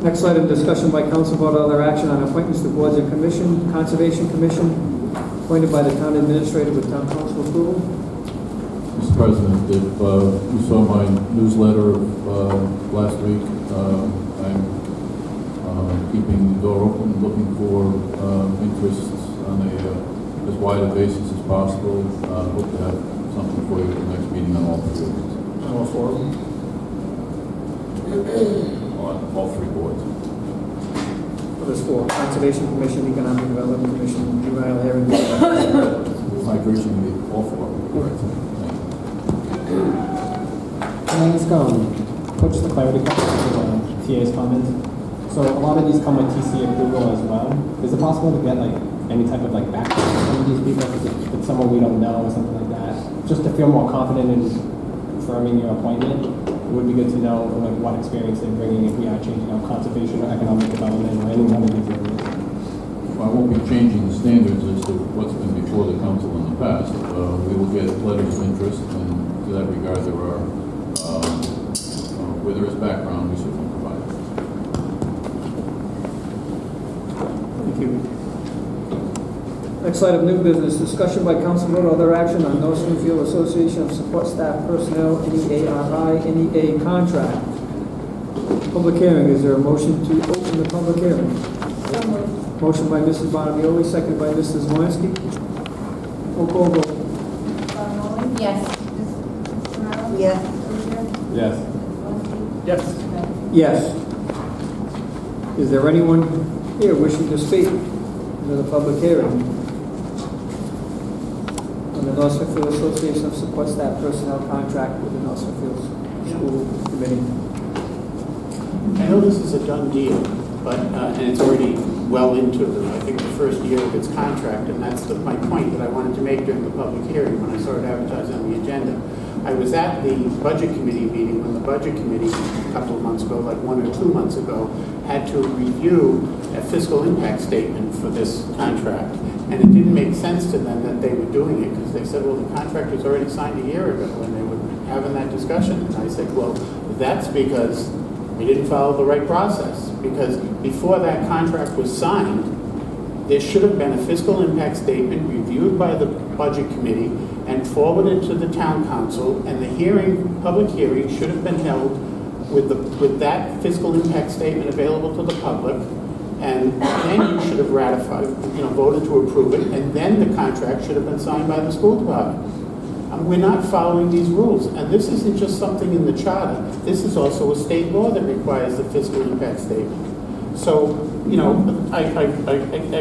Next item, discussion by council vote other action on appointments to boards and commission. Conservation Commission, appointed by the town administrator with town council approval. Mr. President, if you saw my newsletter last week, I'm keeping the door open, looking for interests on as wide a basis as possible. Hope to have something for you at the next meeting on all three of these. All four of them? On all three boards. Well, there's four. Conservation Commission, Economic Development Commission, Juvenile Hearing Board. Migration to be all four. Correct. Can I ask, just a clarity question for TA's comments? So a lot of these come with TC approval as well. Is it possible to get like any type of like background from some of these people? If it's someone we don't know or something like that, just to feel more confident in confirming your appointment, it would be good to know like what experience they're bringing if we are changing out conservation or economic development or any one of these areas. Well, I won't be changing the standards as to what's been before the council in the past. We will get letters of interest, and to that regard, there are, where there is background, we certainly provide it. Thank you. Next item, new business. Discussion by council vote other action on North Smithfield Association of Support Staff Personnel, NEARI, NEA contract. Public hearing. Is there a motion to open the public hearing? Motion by Mrs. Bonioli, seconded by Mrs. Zelinski. Roll call vote. Yes. Yes. Yes. Yes. Yes. Is there anyone here wishing to speak in the public hearing on the North Smithfield Association of Support Staff Personnel contract with the North Smithfield School Committee? I know this is a done deal, but and it's already well into I think the first year of its contract, and that's my point that I wanted to make during the public hearing when I saw it advertised on the agenda. I was at the Budget Committee meeting when the Budget Committee a couple of months ago, like 1 or 2 months ago, had to review a fiscal impact statement for this contract. And it didn't make sense to them that they were doing it because they said, well, the contract was already signed a year ago, and they were having that discussion. And I said, well, that's because we didn't follow the right process. Because before that contract was signed, there should have been a fiscal impact statement reviewed by the Budget Committee and forwarded to the Town Council, and the public hearing should have been held with that fiscal impact statement available to the public, and then you should have ratified, voted to approve it, and then the contract should have been signed by the school department. We're not following these rules, and this isn't just something in the charter. This is also a state law that requires the fiscal impact statement. So, I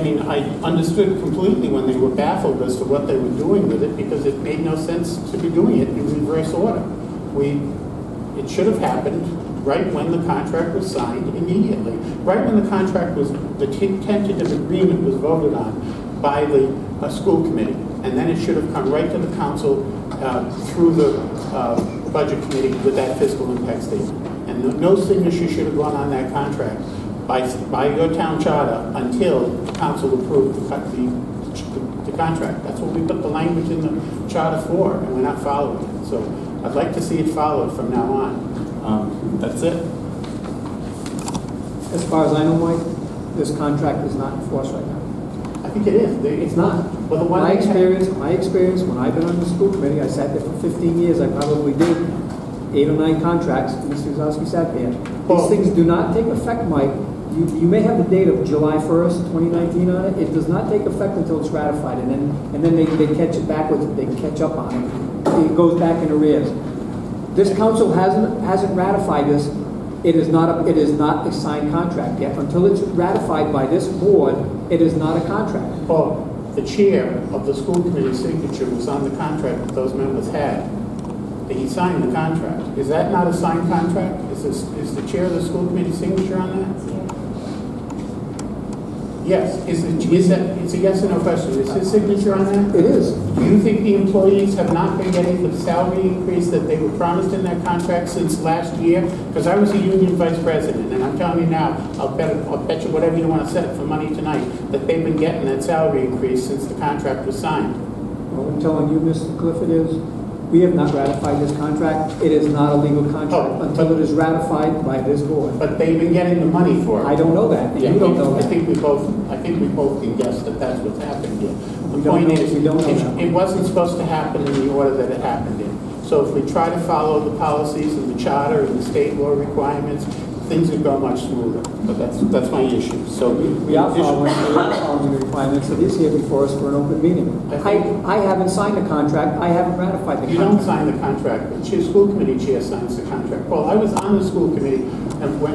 mean, I understood completely when they were baffled as to what they were doing with it, because it made no sense to be doing it in reverse order. It should have happened right when the contract was signed, immediately. Right when the contract was, the tentative agreement was voted on by the school committee. And then it should have come right to the council through the budget committee with that fiscal impact statement. And no signature should have gone on that contract by your town charter until the council approved the contract. That's what we put the language in the charter for, and we're not following it. So I'd like to see it followed from now on. That's it. As far as I know, Mike, this contract is not in force right now. I think it is. It's not. Well, the one My experience, when I've been on the school committee, I sat there for 15 years, I probably did 8 or 9 contracts, Mr. Zowski sat there. These things do not take effect, Mike. You may have the date of July 1st, 2019 on it. It does not take effect until it's ratified, and then they catch it backwards, they catch up on it. It goes back in arrears. This council hasn't ratified this. It is not a signed contract yet. Until it's ratified by this board, it is not a contract. Well, the chair of the school committee signature was on the contract that those members had. He signed the contract. Is that not a signed contract? Is the chair of the school committee signature on that? Yes. It's a yes or no question. Is his signature on that? It is. Do you think the employees have not been getting the salary increase that they were promised in that contract since last year? Because I was a union vice president, and I'm telling you now, I'll bet you whatever you want to set for money tonight, that they've been getting that salary increase since the contract was signed. What I'm telling you, Mr. Clifford, is We have not ratified this contract. It is not a legal contract Oh, until it is ratified by this board. But they've been getting the money for it. I don't know that, and Yeah, you don't know I that. think we both can guess that that's what's happened here. The We don't point know- is, we don't know that. it wasn't supposed to happen in the order that it happened in. So if we try to follow the policies and the charter and the state law requirements, things would go much smoother. But that's my issue. So We are following the requirements that is here before us for an open meeting. I haven't signed the contract, I haven't ratified the You don't contract. sign the contract, the school committee chair signs the contract. Well, I was on the school committee, and when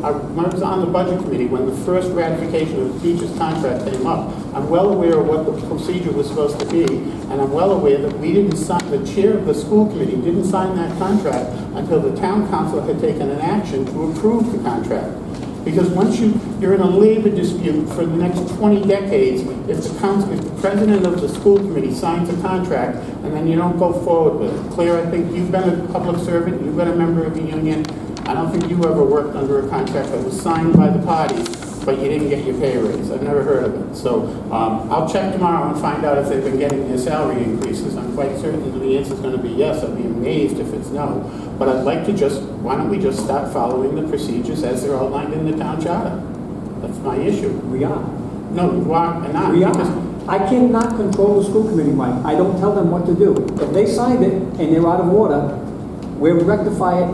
I was on the budget committee, when the first ratification of the teacher's contract came up, I'm well aware of what the procedure was supposed to be, and I'm well aware that we didn't sign, the chair of the school committee didn't sign that contract until the town council had taken an action to approve the contract. Because once you're in a labor dispute for the next 20 decades, if the president of the school committee signs a contract and then you don't go forward with it. Claire, I think you've been a public servant, you've been a member of a union. I don't think you ever worked under a contract that was signed by the parties, but you didn't get your pay raise. I've never heard of it. So I'll check tomorrow and find out if they've been getting their salary increases. I'm quite certain that the answer is going to be yes. I'd be amazed if it's no. But I'd like to why don't we just start following the procedures as they're outlined in the town charter? That's my issue. We are. No, you are not. We because- are. I cannot control the school committee, Mike. I don't tell them what to do. If they signed it and they're out of order, we'll rectify it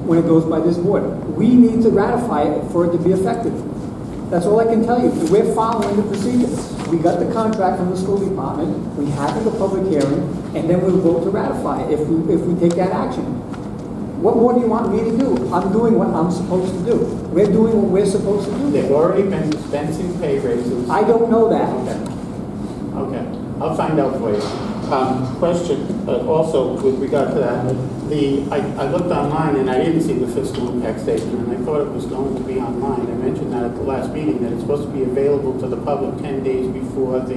when it goes by this board. We need to ratify it for it to be effective. That's all I can tell you. We're following the procedures. We got the contract from the school department, we have the public hearing, and then we'll vote to ratify it if we take that action. What more do you want me to do? I'm doing what I'm supposed to do. We're doing what we're supposed to do. They've already been dispensing pay raises. I don't know that. Okay, I'll find out for you. Question, also with regard to that, I looked online and I didn't see the fiscal impact statement, and I thought it was going to be online. I mentioned that at the last meeting, that it's supposed to be available to the public 10 days before the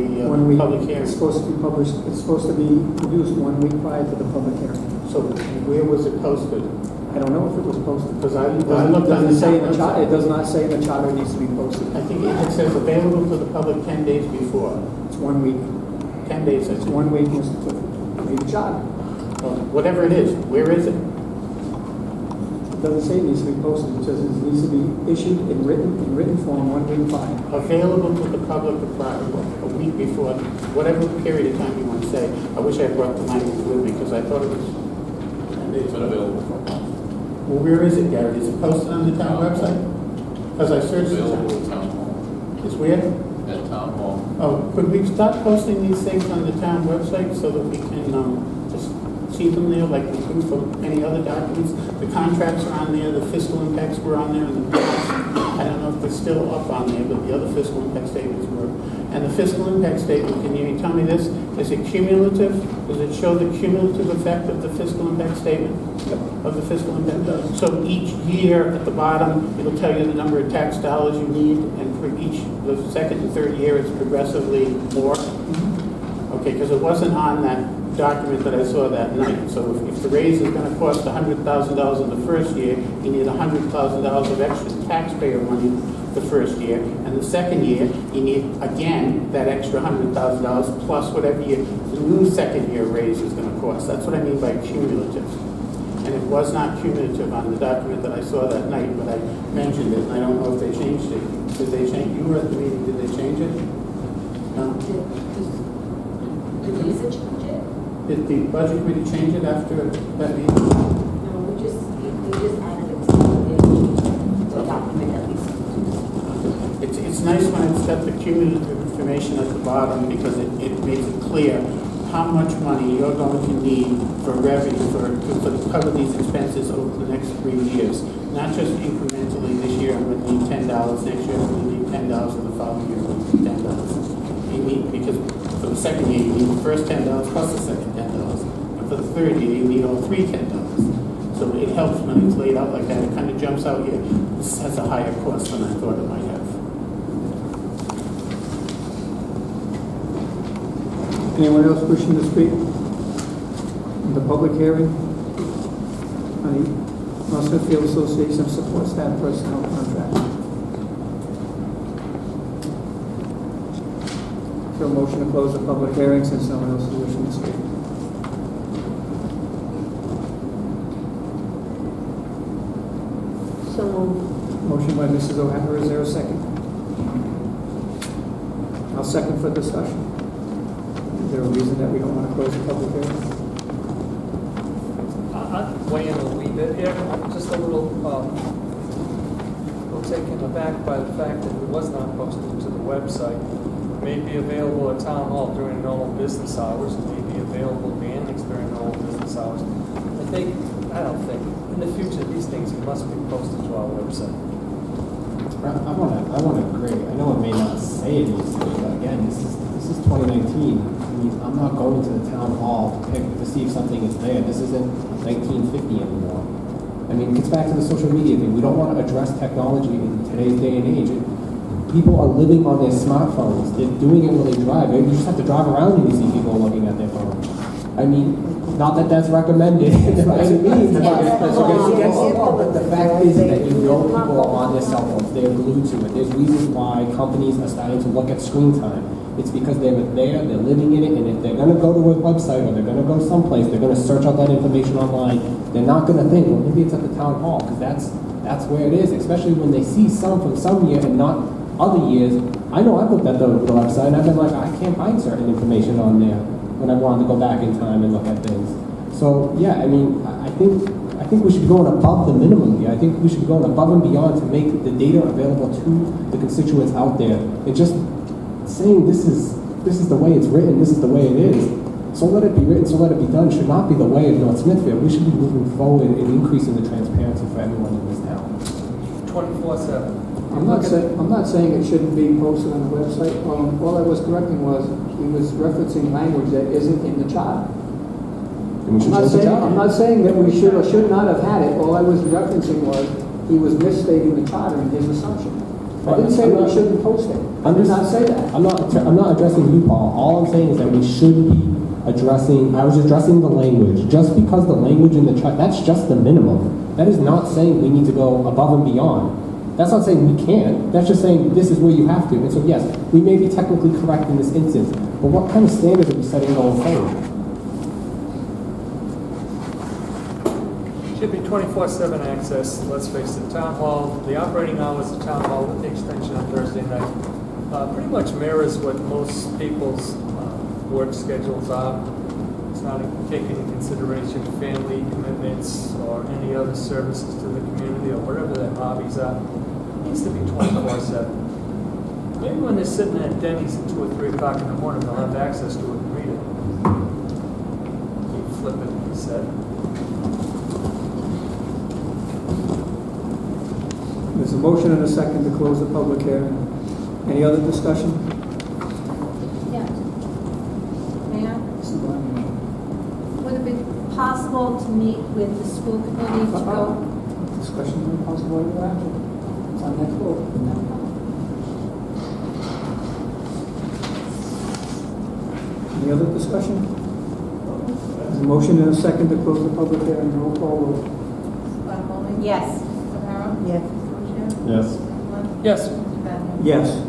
public hearing. It's supposed to be published, it's supposed to be produced 1 week prior to the public hearing. So where was it posted? I don't know if it was posted. Because I It looked on doesn't the say town in the charter, website. it does not say in the charter it needs to be posted. I think it says available to the public 10 days before. It's 1 week. 10 days, It's 1 week, Mr. Clifford. Read the charter. whatever it is, where is it? It doesn't say it needs to be posted, it says it needs to be issued in written form 1 week prior. Available to the public a week before, whatever period of time you want to say. I wish I had brought the language with me, because I thought it was 10 days. It's been available for a month. Well, where is it, Gary? Is it posted on the town website? Because I searched the Available town. at town hall. It's where? At town hall. Oh, could we start posting these things on the town website so that we can just see them there like we do for any other documents? The contracts are on there, the fiscal impacts were on there, and the bills. I don't know if they're still up on there, but the other fiscal impact statements were. And the fiscal impact statement, can you tell me this? Is it cumulative? Does it show the cumulative effect of the fiscal impact statement? Of the fiscal impact? So each year at the bottom, it'll tell you the number of tax dollars you need, and for the second and third year, it's progressively more? Okay, because it wasn't on that document that I saw that night. So if the raise is going to cost $100,000 in the first year, you need $100,000 of extra taxpayer money the first year, and the second year, you need, again, that extra $100,000 plus whatever the new second year raise is going to cost. That's what I mean by cumulative. And it was not cumulative on the document that I saw that night, but I mentioned it, and I don't know if they changed it. Did they change? You were at the meeting. Did they change it? No. Did Lisa change it? Did the budget committee change it after that meeting? No, we just added it to the document at least. It's nice when it's got the cumulative information at the bottom, because it makes it clear how much money you're going to need for revenue to cover these expenses over the next 3 years. Not just incrementally this year, I'm going to need $10, next year I'm going to need $10, and the following year I'm going to need $10. You need, because for the second year you need the first $10 plus the second $10. And for the third year you need all three $10. So it helps when it's laid out like that. It kind of jumps out here. This has a higher cost than I thought it might have. Anyone else wishing to speak? In the public hearing on the North Smithfield Association of Support Staff Personnel Contract. Is there a motion to close the public hearing since no one else is wishing to speak? So moved. Motion by Mrs. O'Hara, is there a second? I'll second for discussion. Is there a reason that we don't want to close the public hearing? I'd weigh in a wee bit here. I'm just a little taken aback by the fact that it was not posted to the website. It may be available at Town Hall during normal business hours. It may be available to the annex during normal business hours. I don't think, in the future, these things must be posted to our website. I want to agree. I know it may not say it needs to be, but again, this is 2019. I mean, I'm not going to the town hall to see if something is there. This isn't 1950 anymore. I mean, it gets back to the social media thing. We don't want to address technology in today's day and age. People are living on their smartphones. They're doing it when they drive. You just have to drive around and you see people looking at their phone. I mean, not that that's recommended by any means, but the fact is that you know people are on their cell phones. They're glued to it. There's reasons why companies are starting to look at screen time. It's because they're there, they're living in it, and if they're going to go to a website or they're going to go someplace, they're going to search out that information online. They're not going to think, well, maybe it's at the town hall, because that's where it is, especially when they see some from some year and not other years. I know I've looked at the website and I've been like, I can't find certain information on there when I wanted to go back in time and look at things. So yeah, I mean, I think we should be going above the minimum here. I think we should be going above and beyond to make the data available to the constituents out there. And just saying this is the way it's written, this is the way it is, so let it be written, so let it be done, should not be the way of North Smithfield. We should be moving forward and increasing the transparency for everyone in this town. 24/7. I'm not saying it shouldn't be posted on the website. All I was correcting was he was referencing language that isn't in the charter. And we should change the charter. I'm not saying that we should or should not have had it. All I was referencing was he was misstating the charter in his assumption. I didn't say that we shouldn't post it. I did not say that. I'm not addressing you, Paul. All I'm saying is that we should be addressing, I was addressing the language. Just because the language in the chart, that's just the minimum. That is not saying we need to go above and beyond. That's not saying we can't. That's just saying this is where you have to. And so yes, we may be technically correct in this instance, but what kind of standards are we setting going forward? Should be 24/7 access. Let's face it, town hall, the operating hours of town hall with the extension on Thursday night pretty much mirrors what most people's work schedules are. It's not taking into consideration family commitments or any other services to the community or whatever their hobbies are. It needs to be 24/7. Maybe when they're sitting at Denny's at 2 or 3 o'clock in the morning, they'll have access to it and read it. Keep flipping, he said. There's a motion and a second to close the public hearing. Any other discussion? Yes. Mayor, would it be possible to meet with the school committee to go? Discussion on possible action. It's on next vote. Any other discussion? There's a motion and a second to close the public hearing. Roll call vote. Bowling? Yes. O'Hara? Yes. Yes. Yes. Yes.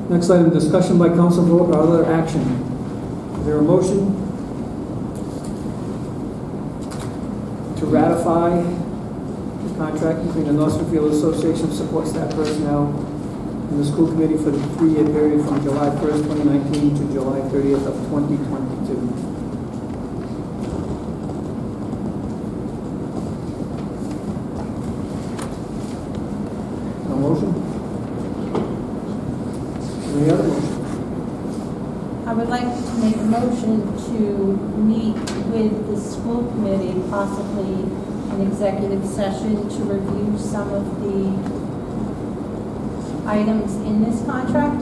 Next item, discussion by council vote or other action. Is there a motion to ratify the contract between the North Smithfield Association of Support Staff Personnel and the school committee for the 3-year period from July 1st, 2019 to July 30th of 2022? A motion? Any other motion? I would like to make a motion to meet with the school committee, possibly an executive session to review some of the items in this contract.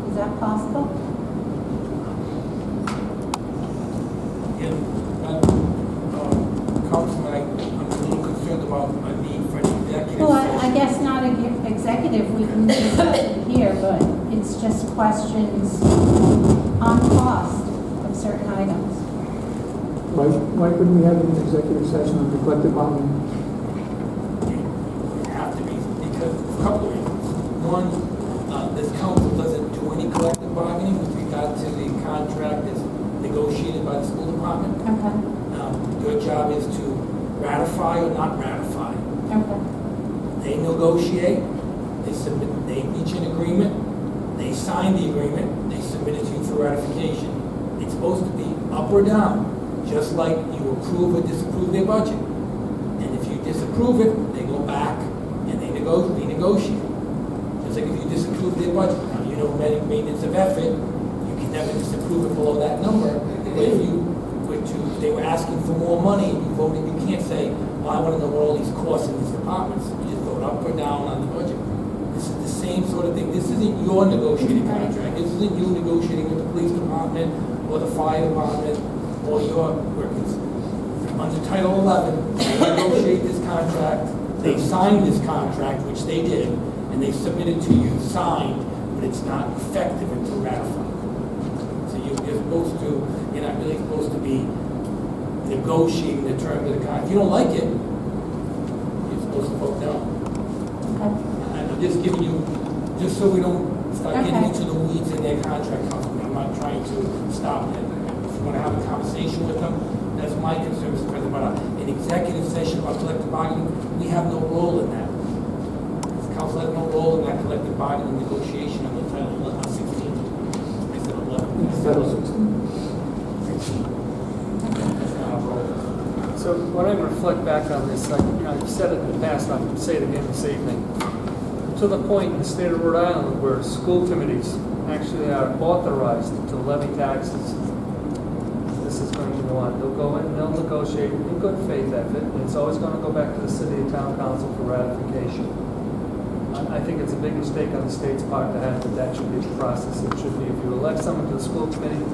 Is that possible? Councilman, I'm a little concerned about my need for an executive Well, session. I guess not an executive, we can discuss it here, but it's just questions on cost of certain items. Why couldn't we have an executive session on the collective bargaining? You have to be, because of a couple of reasons. One, this council doesn't do any collective bargaining with regard to the contract that's negotiated by the school department. Okay. Your job is to ratify or not ratify. negotiate, they reach an agreement, they sign the agreement, they submit it to you for ratification. It's supposed to be up or down, just like you approve or disapprove their budget. And if you disapprove it, they go back and they negotiate. Just like if you disapprove their budget. Now, you know, maintenance of effort, you can never disapprove it below that number. But if they were asking for more money and you voted, you can't say, well, I want to know what all these costs in these departments. You just vote up or down on the budget. This is the same sort of thing. This isn't your negotiating contract. This isn't you negotiating with the police department or the fire department or your workers. Under Title 11, they negotiate this contract, they sign this contract, which they did, and they submit it to you signed, but it's not effective until ratified. So you're not really supposed to be negotiating the terms of the contract. If you don't like it, you're supposed to vote no. I'm just giving you, just so we don't start getting into the weeds in their contract company. I'm not trying to stop it. If you want to have a conversation with them, that's my concern, Mr. President. But an executive session about collective bargaining, we have no role in that. This council has no role in that collective bargaining negotiation under Title 16. I said 11. Title 16. So when I reflect back on this, I've said it in the past, and I'll say it again this evening, to the point in the state of Rhode Island where school committees actually are authorized to levy taxes. This is going to go on. They'll go in and they'll negotiate in good faith effort, and it's always going to go back to the city and town council for ratification. I think it's a big mistake on the state's part to have that should be the process. It should be, if you elect someone to the school committee,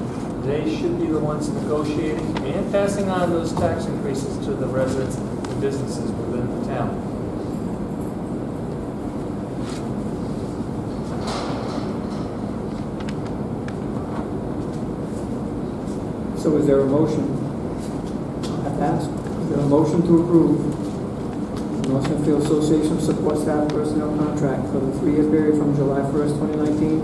they should be the ones negotiating and passing on those tax increases to the residents and businesses within the town. So is there a motion? I have to ask. Is there a motion to approve the North Smithfield Association of Support Staff Personnel Contract for the 3-year period from July 1st, 2019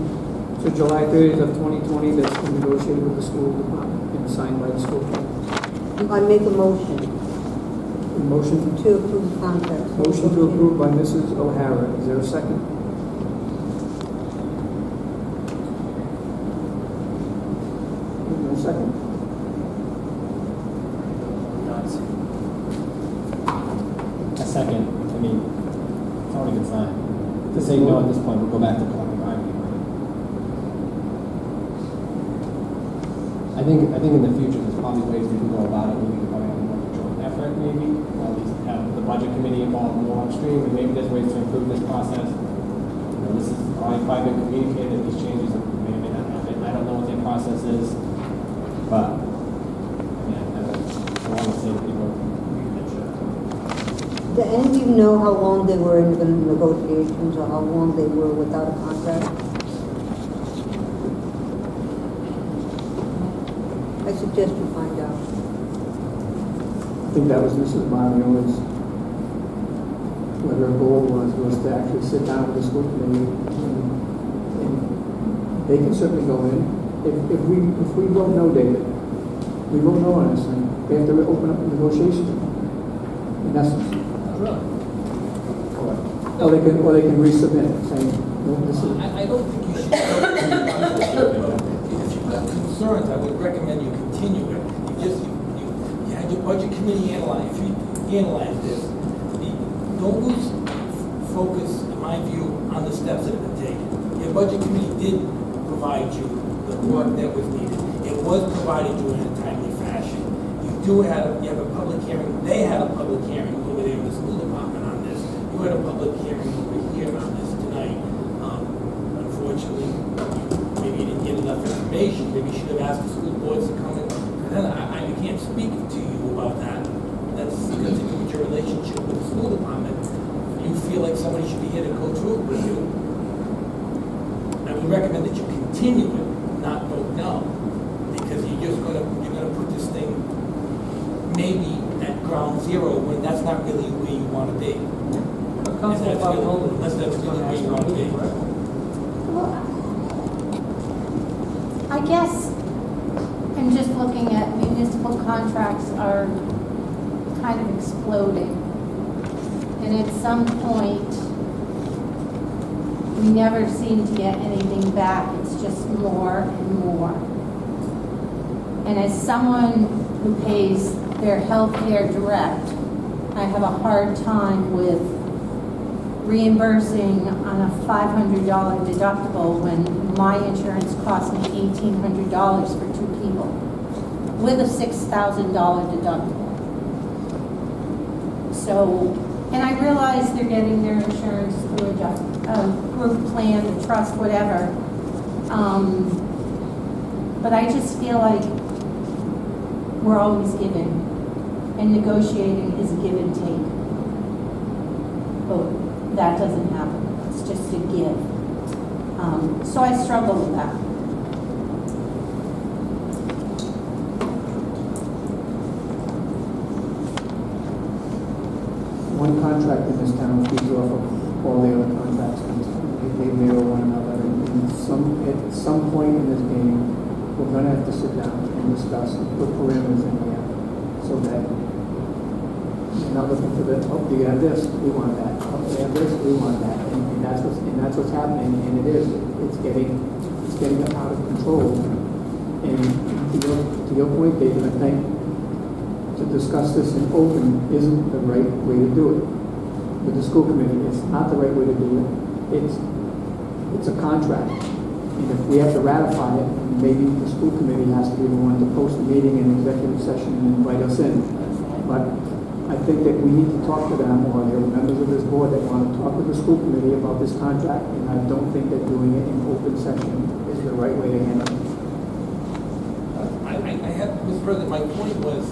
to July 30th of 2020 that's been negotiated with the school department and signed by the school committee? I make a motion A motion to approve the contract. Motion to approve by Mrs. O'Hara. Is there a second? No second. A second, I mean, it's already been signed. To say no at this point, we'll go back to collective bargaining. I think in the future, there's probably ways we can go about it. We can probably have a more controlled effort, maybe, or at least have the budget committee involved more upstream, and maybe there's ways to improve this process. You know, this is probably been communicated, these changes may or may not happen. I don't know what their process is, but, yeah, I don't want to say that people Do any of you know how long they were in the negotiations or how long they were without a contract? I suggest you find out. I think that was Mrs. Mariola's, what her goal was to actually sit down with the school committee and they can certainly go in. If we vote no, David, we vote no on this thing, they have to open up a negotiation in essence. Or they can resubmit it, saying, no, this is. I don't think you should. If you've got concerns, I would recommend you continue it. You had your budget committee analyze. If you analyze this, don't lose focus, in my view, on the steps that have been taken. Your budget committee did provide you the work that was needed. It was provided you in a timely fashion. You have a public hearing. They had a public hearing over there in the school department on this. You had a public hearing over here on this tonight. Unfortunately, maybe you didn't get enough information. Maybe you should have asked the school boards to come in. I can't speak to you about that. That's got to do with your relationship with the school department. You feel like somebody should be here to go through it with you. I would recommend that you continue it, not vote no, because you're gonna put this thing maybe at ground zero when that's not really where you want to be. Unless that's really where you want to be. Well, I guess I'm just looking at municipal contracts are kind of exploding. And at some point, we never seem to get anything back. It's just more and more. And as someone who pays their health care direct, I have a hard time with reimbursing on a $500 deductible when my insurance cost me $1,800 for 2 people with a $6,000 deductible. So, and I realize they're getting their insurance through a group plan, a trust, whatever. But I just feel like we're always giving, and negotiating is a give and take. But that doesn't happen. It's just a give. So I struggle with that. One contract in this town feeds off of all the other contracts in this town. They mirror one another, and at some point in this game, we're gonna have to sit down and discuss, put parameters in there, so that you're not looking for the, oh, you have this, we want that, oh, you have this, we want that, and that's what's happening, and it's getting out of control. And to your point, David, I think to discuss this in open isn't the right way to do it. With the school committee, it's not the right way to do it. It's a contract. And if we have to ratify it, maybe the school committee has to be the one to post a meeting in executive session and invite us in. But I think that we need to talk to them, or there are members of this board that want to talk with the school committee about this contract, and I don't think that doing it in open session is the right way to handle it. I have, Mr. President, my point was